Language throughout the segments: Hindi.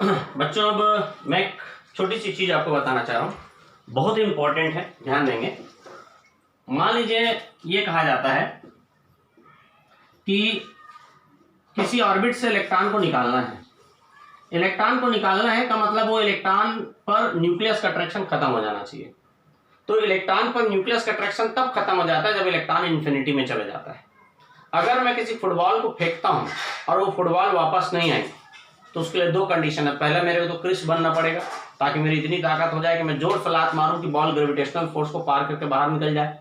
बच्चों अब मैं एक छोटी सी चीज़ आपको बताना चाह रहा हूँ, बहुत ही इम्पोर्टेंट है, ध्यान देंगे। मान लीजिए ये कहा जाता है कि किसी ऑर्बिट से इलेक्ट्रॉन को निकालना है। इलेक्ट्रॉन को निकालना है का मतलब वो इलेक्ट्रॉन पर न्यूक्लियस का अट्रैक्शन खत्म हो जाना चाहिए। तो इलेक्ट्रॉन पर न्यूक्लियस का अट्रैक्शन तब खत्म हो जाता है जब इलेक्ट्रॉन इन्फिनिटी में चले जाता है। अगर मैं किसी फुटबॉल को फेंकता हूँ और वो फुटबॉल वापस नहीं आई तो उसके लिए दो कंडीशन है। पहला, मेरे को तो क्रिस बनना पड़ेगा ताकि मेरी इतनी ताकत हो जाए कि मैं जोर से लात मारूं कि बॉल ग्रेविटेशनल फोर्स को पार करके बाहर निकल जाए,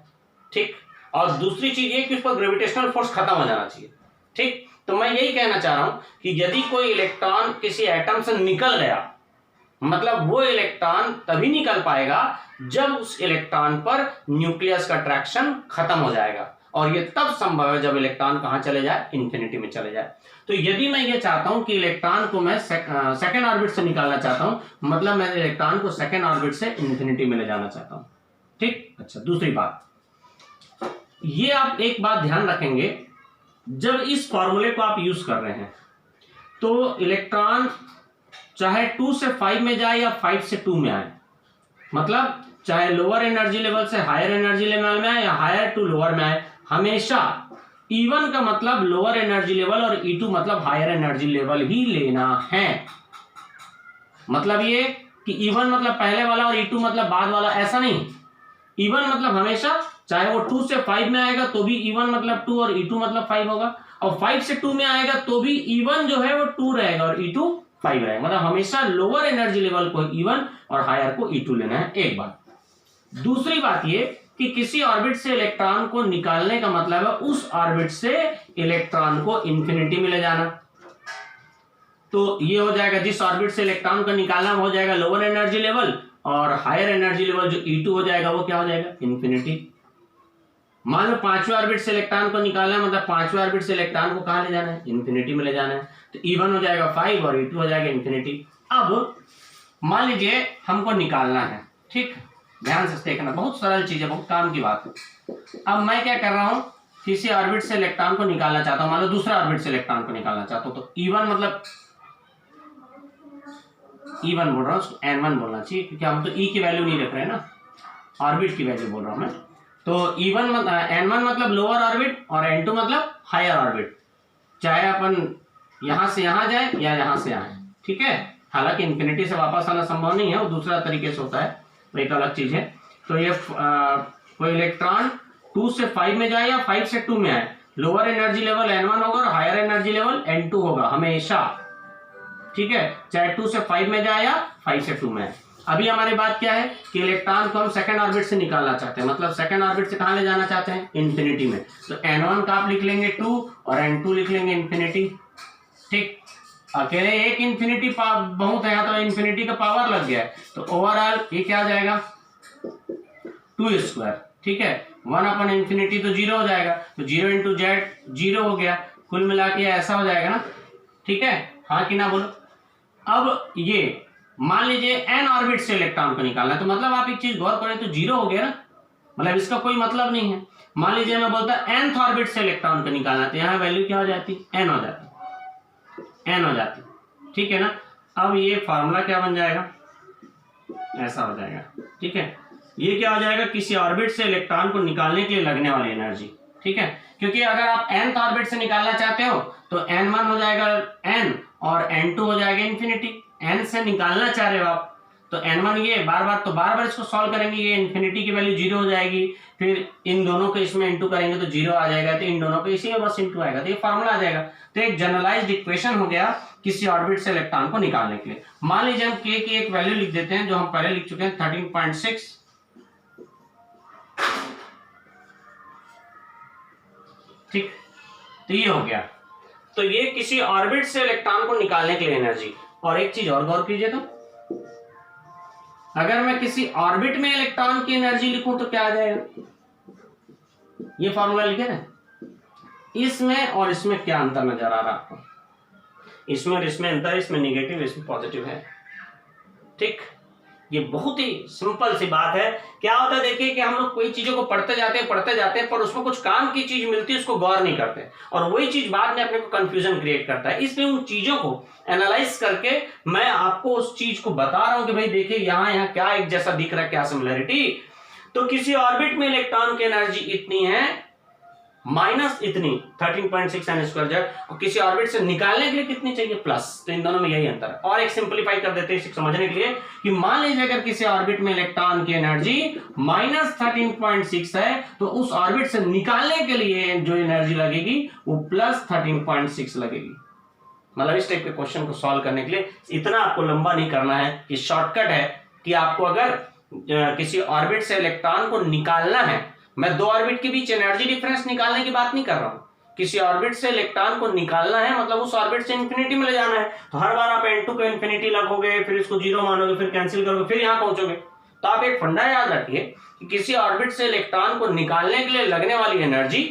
ठीक। और दूसरी चीज ये कि उस पर ग्रेविटेशनल फोर्स खत्म हो जाना चाहिए, ठीक। तो मैं यही कहना चाह रहा हूं कि यदि कोई इलेक्ट्रॉन किसी एटम से निकल गया, मतलब वो इलेक्ट्रॉन तभी निकल पाएगा जब उस इलेक्ट्रॉन पर न्यूक्लियस का अट्रैक्शन खत्म हो जाएगा, और ये तब संभव है जब इलेक्ट्रॉन कहां चले जाए, इन्फिनिटी में चले जाए। तो यदि मैं ये चाहता हूं कि इलेक्ट्रॉन को मैं सेकेंड ऑर्बिट से निकालना चाहता हूं, मतलब मैं इलेक्ट्रॉन को सेकेंड ऑर्बिट से इन्फिनिटी में ले जाना चाहता हूं, ठीक। अच्छा, दूसरी बात, ये आप एक बात ध्यान रखेंगे, जब इस फॉर्मूले को आप यूज कर रहे हैं तो इलेक्ट्रॉन चाहे 2 से 5 में जाए या 5 से 2 में आए, मतलब चाहे लोअर एनर्जी लेवल से हायर एनर्जी लेवल में आए या हायर टू लोअर में आए, हमेशा E1 का मतलब लोअर एनर्जी लेवल और E2 मतलब हायर एनर्जी लेवल ही लेना है। मतलब ये कि E1 मतलब पहले वाला और E2 मतलब बाद वाला, ऐसा नहीं। E1 मतलब हमेशा चाहे वो 2 से 5 में आएगा तो भी E1 मतलब 2 और E2 मतलब 5 होगा, और 5 से 2 में आएगा तो भी E1 जो है वो 2 रहेगा और E2 5 रहेगा। मतलब हमेशा लोअर एनर्जी लेवल को E1 और हायर को E2 लेना है, एक बात। दूसरी बात ये कि किसी ऑर्बिट से इलेक्ट्रॉन को निकालने का मतलब है उस ऑर्बिट से इलेक्ट्रॉन को इन्फिनिटी में ले जाना। तो ये हो जाएगा, जिस ऑर्बिट से इलेक्ट्रॉन को निकालना हो जाएगा लोअर एनर्जी लेवल, और हायर एनर्जी लेवल जो E2 हो जाएगा वो क्या हो जाएगा, इन्फिनिटी। मान लो 5वें ऑर्बिट से इलेक्ट्रॉन को निकालना है, मतलब 5वें ऑर्बिट से इलेक्ट्रॉन को कहां ले जाना है, इन्फिनिटी में ले जाना है। तो E1 हो जाएगा 5 और E2 हो जाएगा इन्फिनिटी। अब मान लीजिए हमको निकालना है, ठीक, ध्यान से देखना, बहुत सरल चीज है, बहुत काम की बात है। अब मैं क्या कर रहा हूं, किसी ऑर्बिट से इलेक्ट्रॉन को निकालना चाहता हूं, मान लो दूसरा ऑर्बिट से इलेक्ट्रॉन को निकालना चाहता हूं, तो E1 मतलब E1 बोल रहा हूं, उसको N1 बोलना चाहिए क्योंकि हम तो E की वैल्यू नहीं रख रहे हैं ना, ऑर्बिट की वैल्यू बोल रहा हूं मैं। तो E1 N1 मतलब लोअर ऑर्बिट और N2 मतलब हायर ऑर्बिट, चाहे अपन यहां से यहां जाए या यहां से आए, ठीक है। हालांकि इन्फिनिटी से वापस आना संभव नहीं है, वो दूसरा तरीके से होता है, वो एक अलग चीज है। तो ये कोई इलेक्ट्रॉन 2 से 5 में जाए या 5 से 2 में आए, लोअर एनर्जी लेवल N1 होगा और हायर एनर्जी लेवल N2 होगा हमेशा, ठीक है, चाहे 2 से 5 में जाए या 5 से 2 में आए। अभी हमारी बात क्या है कि इलेक्ट्रॉन को हम सेकंड ऑर्बिट से निकालना चाहते हैं, मतलब सेकंड ऑर्बिट से कहां ले जाना चाहते हैं, इन्फिनिटी में। तो N1 का आप लिख लेंगे 2 और N2 लिख लेंगे इन्फिनिटी, ठीक। अकेले एक इन्फिनिटी बहुत है, तो इन्फिनिटी का पावर लग गया है, तो ओवरऑल ये क्या आ जाएगा, 2 स्क्वायर, ठीक है। 1 अपन इन्फिनिटी तो 0 हो जाएगा, तो 0 इंटू जेड 0 हो गया, कुल मिला के ऐसा हो जाएगा ना, ठीक है, हाँ कि ना बोलो। अब ये मान लीजिए n ऑर्बिट से इलेक्ट्रॉन को निकालना है, तो मतलब आप एक चीज गौर करें तो 0 हो गया ना, मतलब इसका कोई मतलब नहीं है। मान लीजिए मैं बोलता nth ऑर्बिट से इलेक्ट्रॉन को निकालना, तो यहाँ वैल्यू क्या हो जाती, n हो जाती, n हो जाती, ठीक है ना। अब ये फार्मूला क्या बन जाएगा, ऐसा हो जाएगा, ठीक है। ये क्या हो जाएगा, किसी ऑर्बिट से इलेक्ट्रॉन को निकालने के लिए लगने वाली एनर्जी, ठीक है। क्योंकि अगर आप nth ऑर्बिट से निकालना चाहते हो तो N1 हो जाएगा n और N2 हो जाएगा इन्फिनिटी। n से निकालना चाह रहे हो आप तो N1 ये बार बार इसको सॉल्व करेंगे, ये इन्फिनिटी की वैल्यू 0 हो जाएगी, फिर इन दोनों को इसमें इंटू करेंगे तो 0 आ जाएगा, तो इन दोनों को इसी में बस इंटू आएगा, तो ये फार्मूला आ जाएगा। तो एक जनरलाइज्ड इक्वेशन हो गया किसी ऑर्बिट से इलेक्ट्रॉन को निकालने के लिए। मान लीजिए हम k की एक वैल्यू लिख देते हैं जो हम पहले लिख चुके हैं 13.6, ठीक, तो ये हो गया। तो ये किसी ऑर्बिट से इलेक्ट्रॉन को निकालने के लिए एनर्जी। और एक चीज और गौर कीजिए, तो अगर मैं किसी ऑर्बिट में इलेक्ट्रॉन की एनर्जी लिखूं तो क्या आ जाएगा, ये फॉर्मूला लिखे ना, इसमें और इसमें क्या अंतर नजर आ रहा है आपको, इसमें और इसमें अंतर, इसमें निगेटिव इसमें पॉजिटिव है, ठीक। ये बहुत ही सिंपल सी बात है। क्या होता है देखिए कि हम लोग कोई चीजों को पढ़ते जाते हैं पर उसमें कुछ काम की चीज मिलती है, उसको गौर नहीं करते और वही चीज बाद में अपने को कंफ्यूजन क्रिएट करता है। इसलिए उन चीजों को एनालाइज करके मैं आपको उस चीज को बता रहा हूं कि भाई देखिए यहाँ क्या एक जैसा दिख रहा है, क्या सिमिलरिटी। तो किसी ऑर्बिट में इलेक्ट्रॉन की एनर्जी इतनी है माइनस इतनी 13.6 n स्क्वायर जेड, और किसी ऑर्बिट से निकालने के लिए कितनी चाहिए प्लस। तो इन दोनों में यही अंतर है। और एक सिंपलीफाई कर देते हैं इसे समझने के लिए कि मान लीजिए अगर किसी ऑर्बिट में इलेक्ट्रॉन की एनर्जी माइनस 13.6 है तो उस ऑर्बिट से निकालने के लिए जो एनर्जी लगेगी वो प्लस 13.6 लगेगी। मतलब इस टाइप के क्वेश्चन को सॉल्व करने के लिए इतना आपको लंबा नहीं करना है, ये शॉर्टकट है कि आपको अगर किसी ऑर्बिट से इलेक्ट्रॉन को निकालना है, मैं दो ऑर्बिट के बीच एनर्जी डिफरेंस निकालने की बात नहीं कर रहा हूं, किसी ऑर्बिट से इलेक्ट्रॉन को निकालना है मतलब उस ऑर्बिट से इंफिनिटी में ले जाना है। तो हर बार आप n2 को इंफिनिटी लगोगे, फिर इसको 0 मानोगे, फिर कैंसिल करोगे, फिर यहां पहुंचोगे। तो आप एक फंडा याद रखिए कि किसी ऑर्बिट से इलेक्ट्रॉन को निकालने के लिए लगने वाली एनर्जी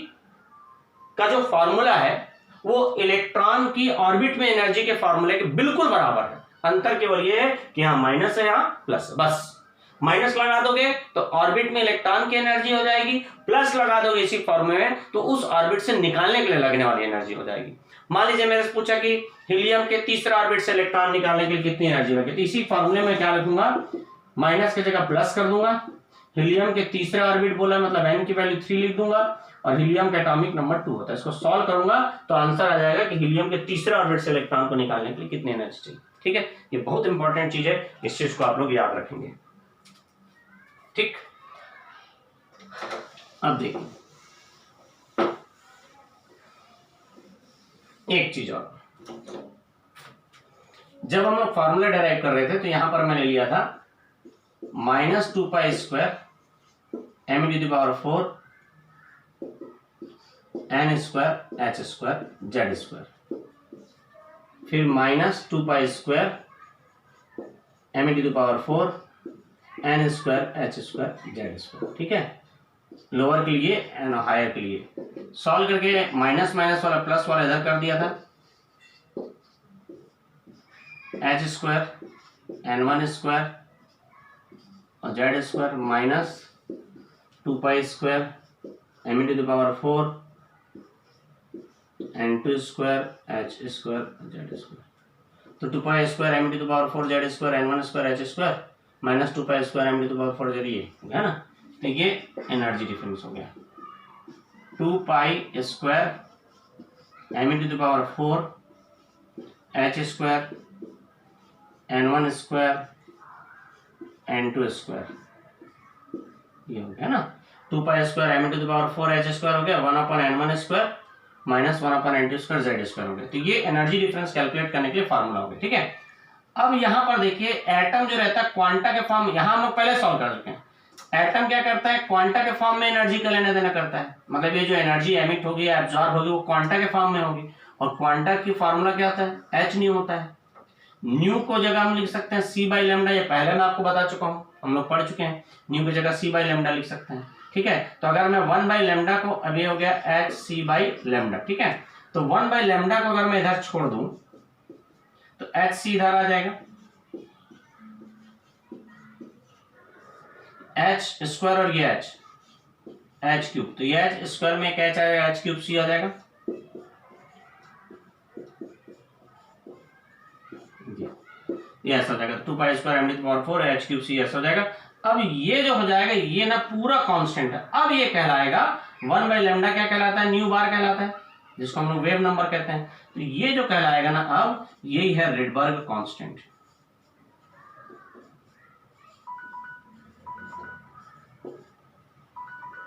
का जो फॉर्मूला है वो इलेक्ट्रॉन की ऑर्बिट में एनर्जी के फॉर्मूले के बिल्कुल बराबर है। अंतर केवल ये है कि यहां माइनस है, यहां प्लस। बस माइनस लगा दोगे तो ऑर्बिट में इलेक्ट्रॉन की एनर्जी हो जाएगी, प्लस लगा दोगे इसी फॉर्मूले में तो उस ऑर्बिट से निकालने के लिए लगने वाली एनर्जी हो जाएगी। मान लीजिए मेरे से पूछा कि हीलियम के तीसरे ऑर्बिट से इलेक्ट्रॉन निकालने के लिए कितनी एनर्जी लगे, तो इसी फॉर्मूले में क्या रखूंगा, माइनस की जगह प्लस कर दूंगा। हीलियम के तीसरे ऑर्बिट बोला मतलब n की वैल्यू 3 लिख दूंगा और हीलियम का एटॉमिक नंबर 2 होता है। इसको सॉल्व करूंगा तो आंसर आ जाएगा कि हीलियम के तीसरे ऑर्बिट से इलेक्ट्रॉन को निकालने के लिए कितनी एनर्जी चाहिए। ठीक है, ये बहुत इंपॉर्टेंट चीज है, इस चीज को आप लोग याद रखेंगे। ठीक, अब देखिए एक चीज और, जब हम लोग फॉर्मूला डेराइव कर रहे थे तो यहां पर मैंने लिया था -2π² m⁴ n² h² z², फिर -2π² m⁴ n² h² z²। ठीक है, लोअर के लिए एंड हायर के लिए सॉल्व करके माइनस माइनस वाला प्लस वाला इधर कर दिया था, h² n1² और z² minus 2π² m⁴ n2² h² z²। तो 2π² m⁴ z² n1² h² minus 2π² m⁴ z, ये हो गया ना। तो ये एनर्जी डिफरेंस हो गया, 2π² m⁴ h² n1² n2², ये हो गया ना। 2π² m⁴ h² हो गया 1/n1² माइनस 1/n2² z² हो गया। तो ये एनर्जी डिफरेंस कैलकुलेट करने के लिए फार्मूला हो गया। ठीक है, अब यहां पर देखिए एटम जो रहता है क्वांटा के फॉर्म, यहां हम लोग पहले सॉल्व कर चुके हैं। एटम क्या करता है, क्वांटा के फॉर्म में एनर्जी का लेना देना करता है, मतलब ये जो एनर्जी एमिट होगी या एब्जॉर्ब होगी वो क्वांटा के फॉर्म में होगी। और क्वांटा की फार्मूला क्या होता है, h न्यू होता है। न्यू को जगह हम लिख सकते हैं c/λ, ये पहले मैं आपको बता चुका हूं, हम लोग पढ़ चुके हैं। न्यू की जगह c/λ लिख सकते हैं। ठीक है, तो अगर मैं 1/λ को, अब ये हो गया hc/λ। ठीक है, तो 1/λ को अगर मैं इधर छोड़ दूं तो hc इधर आ जाएगा, h² और ये h³, तो ये h² में एक h आएगा, h³ c आ जाएगा। ये ऐसा हो जाएगा 2π² m⁴ h³ c ऐसा हो जाएगा। अब ये जो हो जाएगा ये ना पूरा कांस्टेंट है। अब ये कहलाएगा 1/λ, क्या कहलाता है, न्यू बार कहलाता है, जिसको हम लोग वेव नंबर कहते हैं। तो ये जो कहलाएगा ना अब यही है रिडबर्ग कांस्टेंट।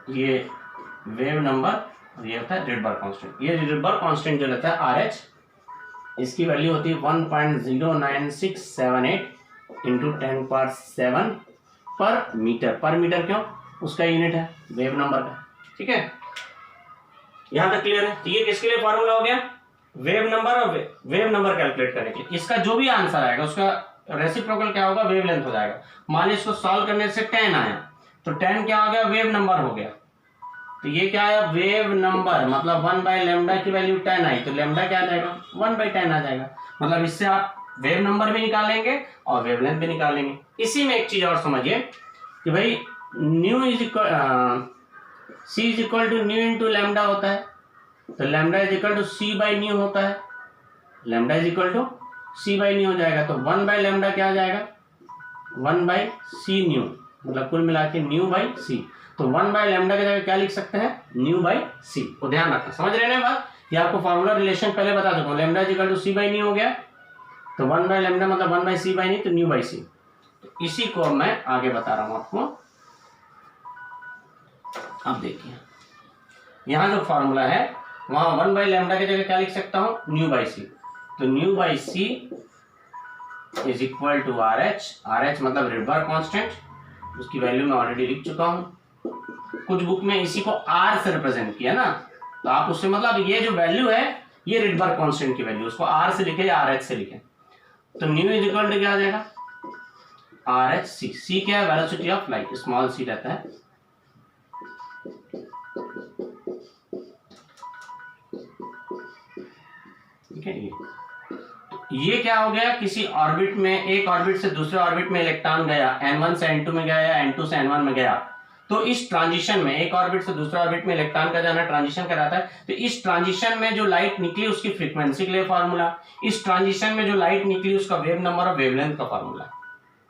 ये वेव नंबर और ये होता है रिडबर्ग कांस्टेंट। ये रिडबर्ग कांस्टेंट जो रहता है RH, इसकी वैल्यू होती है 1.09678 × 10⁷ पर मीटर। पर मीटर क्यों, उसका यूनिट है वेव नंबर का। ठीक है, यहां तक क्लियर है। तो ये किसके लिए फॉर्मूला हो गया, वेव नंबर और वेव नंबर कैलकुलेट करने के लिए। इसका जो भी आंसर आएगा उसका रेसिप्रोकल क्या होगा, वेव लेंथ हो जाएगा। मान लीजिए इसको सॉल्व करने से 10 आया तो 10 क्या हो गया, वेव नंबर हो गया। तो ये क्या आया, वेव नंबर, मतलब 1/λ की वैल्यू 10 आई तो लैम्डा क्या आ जाएगा, 1/10 आ जाएगा। मतलब इससे आप वेव नंबर भी निकालेंगे और वेवलेंथ भी निकालेंगे। इसी में एक चीज और समझिए कि भाई nu is equal c is equal to nu into lambda होता है, तो lambda is equal to c by nu होता है, lambda is equal to c by nu हो जाएगा। तो 1 बाई लैम्डा क्या आ जाएगा, 1 बाई सी न्यू, मतलब कुल मिला के न्यू बाई सी। तो 1 बाई लैम्डा की जगह क्या लिख सकते हैं, न्यू बाई सी। तो ध्यान रखना, समझ रहे हैं बात, ये आपको फॉर्मूला रिलेशन पहले बता चुका हूँ। Lambda is equal to c by nu हो गया, तो 1 बाई लैम्डा मतलब 1 बाई सी बाई न्यू, तो न्यू बाई सी। तो इसी को मैं आगे बता रहा हूँ आपको। अब देखिए यहाँ जो फॉर्मूला है वहां 1 बाई लैम्डा की जगह क्या लिख सकता हूँ, न्यू बाई सी। तो nu by C is equal to R H, R H मतलब रिडबर्ग कांस्टेंट, उसकी वैल्यू मैं ऑलरेडी लिख चुका हूँ। कुछ बुक में इसी को आर से रिप्रेजेंट किया ना, तो आप उससे मतलब ये जो वैल्यू है ये रिडबर्ग कांस्टेंट की वैल्यू, उसको आर से लिखे या आर एच से लिखे। तो न्यू इज इक्वल टू क्या आ जाएगा, आर एच सी। सी क्या है, velocity of light, small C रहता है। ठीक है, ये क्या हो गया, किसी ऑर्बिट में, एक ऑर्बिट से दूसरे ऑर्बिट में इलेक्ट्रॉन गया, n1 से n2 में गया या n2 से n1 में गया। तो इस ट्रांजिशन में, एक ऑर्बिट से दूसरे ऑर्बिट में इलेक्ट्रॉन का जाना ट्रांजिशन कराता है। तो इस ट्रांजिशन में जो लाइट निकली उसकी फ्रीक्वेंसी के लिए फॉर्मूला, इस ट्रांजिशन में जो लाइट निकली उसका वेव नंबर और वेवलेंथ का फॉर्मूला।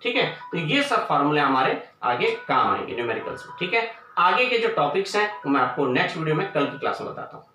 ठीक है, तो ये सब फॉर्मूले हमारे आगे काम आएंगे न्यूमेरिकल्स में। ठीक है, आगे के जो टॉपिक्स हैं वो मैं आपको नेक्स्ट वीडियो में कल की क्लास में बताता हूँ।